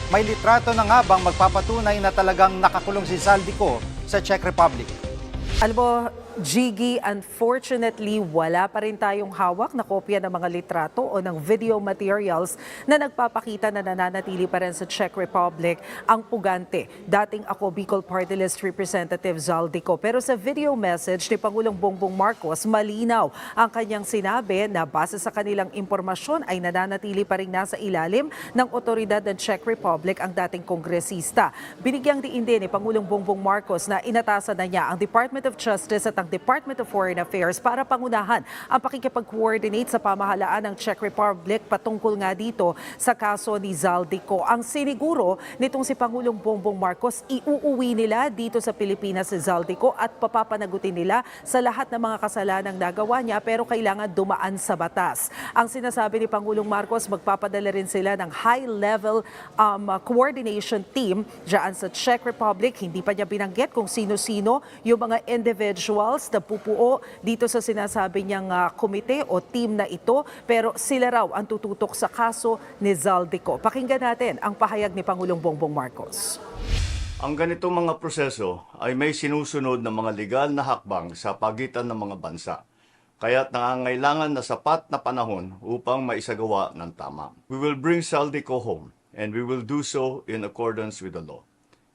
May litrato na nga bang magpapatunay na talagang nakakulong si Zaldico sa Czech Republic? Alam mo, Jiggy, unfortunately, wala pa rin tayong hawak na kopya ng mga litrato o ng video materials na nagpapakita na nananatili pa rin sa Czech Republic ang pugante, dating ako Bicol Party List Representative Zaldico. Pero sa video message ni Pangulong Bongbong Marcos, malinaw ang kanyang sinabi na base sa kanilang impormasyon ay nananatili pa rin nasa ilalim ng otoridad ng Czech Republic ang dating kongresista. Binigyang diin din ni Pangulong Bongbong Marcos na inatasan na niya ang Department of Justice at ang Department of Foreign Affairs para pangunahan ang pakikipag-coordinate sa pamahalaan ng Czech Republic patungkol nga dito sa kaso ni Zaldico. Ang siniguro nitong si Pangulong Bongbong Marcos, iuuwi nila dito sa Pilipinas si Zaldico at papapanagutin nila sa lahat ng mga kasalanang nagawa niya pero kailangan dumaan sa batas. Ang sinasabi ni Pangulong Marcos, magpapadala rin sila ng high-level coordination team dyan sa Czech Republic. Hindi pa niya binanggit kung sino-sino yung mga individuals na pupuo dito sa sinasabi niyang komite o team na ito, pero sila raw ang tututok sa kaso ni Zaldico. Pakinggan natin ang pahayag ni Pangulong Bongbong Marcos. Ang ganitong mga proseso ay may sinusunod na mga legal na hakbang sa pagitan ng mga bansa. Kaya't nangangailangan na sapat na panahon upang maisagawa ng tama. We will bring Zaldico home and we will do so in accordance with the law.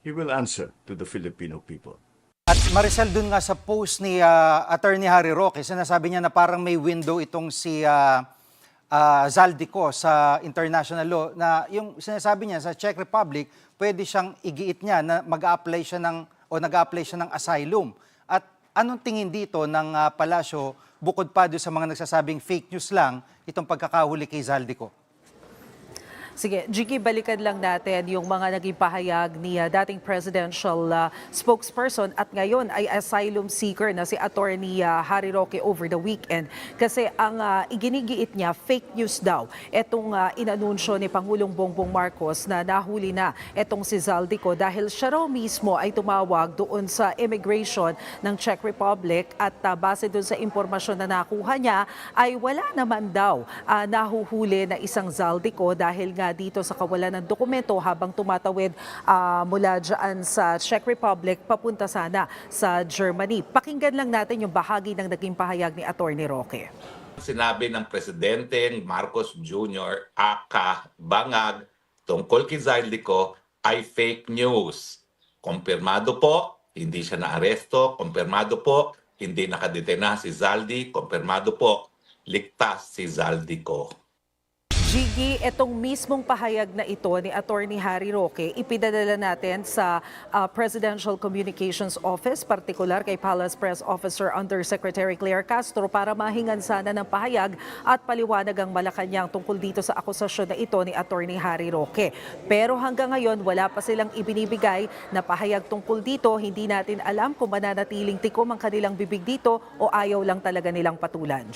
He will answer to the Filipino people. At Maricel, dun nga sa post ni Attorney Harry Roque, sinasabi niya na parang may window itong si Zaldico sa international law na yung sinasabi niya sa Czech Republic, pwede siyang igiit niya na mag-a-apply siya ng asylum. At anong tingin dito ng palasyo bukod pa doon sa mga nagsasabing fake news lang itong pagkakahuli kay Zaldico? Sige, Jiggy, balikan lang natin yung mga naging pahayag ni dating presidential spokesperson at ngayon ay asylum seeker na si Attorney Harry Roque over the weekend. Kasi ang iginigiit niya, fake news daw. Etong inanunsyo ni Pangulong Bongbong Marcos na nahuli na etong si Zaldico dahil siya raw mismo ay tumawag doon sa immigration ng Czech Republic at base doon sa impormasyon na nakuha niya ay wala naman daw nahuhuli na isang Zaldico dahil nga dito sa kawalan ng dokumento habang tumatawid mula dyan sa Czech Republic papunta sana sa Germany. Pakinggan lang natin yung bahagi ng naging pahayag ni Attorney Roque. Sinabi ng Presidente Marcos Jr. aka Bangag tungkol kay Zaldico ay fake news. Kumpirmado po, hindi siya naaresto. Kumpirmado po, hindi nakadetena si Zaldi. Kumpirmado po, ligtas si Zaldico. Jiggy, itong mismong pahayag na ito ni Attorney Harry Roque, ipinadala natin sa Presidential Communications Office, partikular kay Palace Press Officer Undersecretary Claire Castro para mahingan sana ng pahayag at paliwanag ang Malacanang tungkol dito sa akusasyon na ito ni Attorney Harry Roque. Pero hanggang ngayon, wala pa silang ibinibigay na pahayag tungkol dito. Hindi natin alam kung mananatiling tikom ang kanilang bibig dito o ayaw lang talaga nilang patulan.